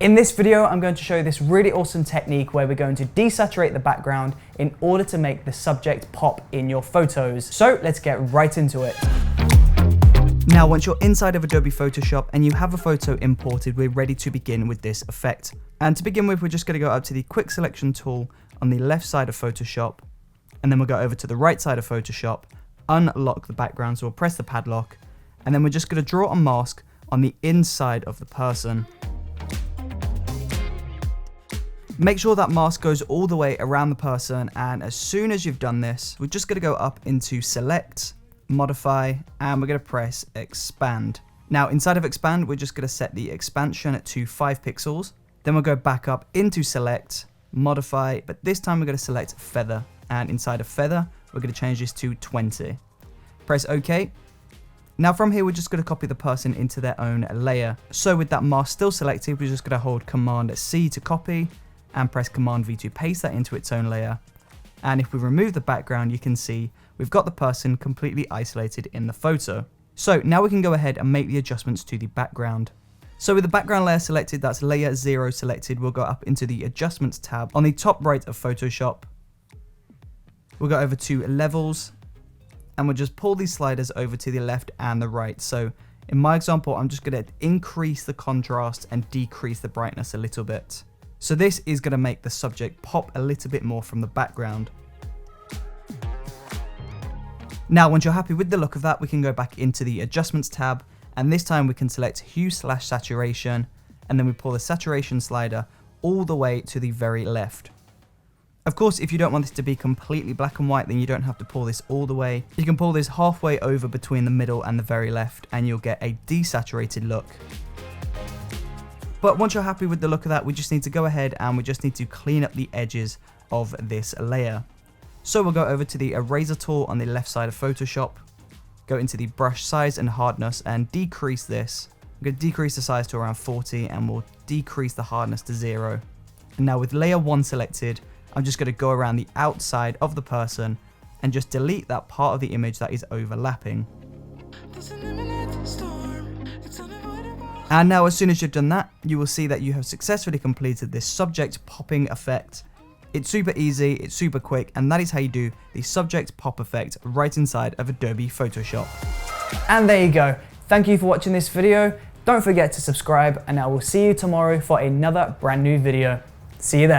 In this video, I'm going to show you this really awesome technique where we're going to desaturate the background in order to make the subject pop in your photos. So let's get right into it. Now, once you're inside of Adobe Photoshop and you have a photo imported, we're ready to begin with this effect. And to begin with, we're just going to go up to the quick selection tool on the left side of Photoshop, and then we'll go over to the right side of Photoshop, unlock the background, so we'll press the padlock, and then we're just going to draw a mask on the inside of the person. Make sure that mask goes all the way around the person, and as soon as you've done this, we're just going to go up into Select, Modify, and we're going to press Expand. Now inside of Expand, we're just going to set the expansion to 5 pixels. Then we'll go back up into Select, Modify, but this time we're going to select Feather, and inside of Feather, we're going to change this to 20. Press OK. Now from here, we're just going to copy the person into their own layer. So with that mask still selected, we're just going to hold Command C to copy, and press Command V to paste that into its own layer. And if we remove the background, you can see we've got the person completely isolated in the photo. So now we can go ahead and make the adjustments to the background. So with the background layer selected, that's layer 0 selected, we'll go up into the Adjustments tab on the top right of Photoshop. We'll go over to Levels, and we'll just pull these sliders over to the left and the right. So in my example, I'm just going to increase the contrast and decrease the brightness a little bit. So this is going to make the subject pop a little bit more from the background. Now, once you're happy with the look of that, we can go back into the Adjustments tab, and this time we can select Hue/Saturation, and then we pull the saturation slider all the way to the very left. Of course, if you don't want this to be completely black and white, then you don't have to pull this all the way. You can pull this halfway over between the middle and the very left, and you'll get a desaturated look. But once you're happy with the look of that, we just need to go ahead and we just need to clean up the edges of this layer. So we'll go over to the eraser tool on the left side of Photoshop, go into the brush size and hardness and decrease this. I'm going to decrease the size to around 40 and we'll decrease the hardness to 0. And now with layer 1 selected, I'm just going to go around the outside of the person and just delete that part of the image that is overlapping. And now as soon as you've done that, you will see that you have successfully completed this subject popping effect. It's super easy, it's super quick, and that is how you do the subject pop effect right inside of Adobe Photoshop. And there you go. Thank you for watching this video. Don't forget to subscribe, and I will see you tomorrow for another brand new video. See you there.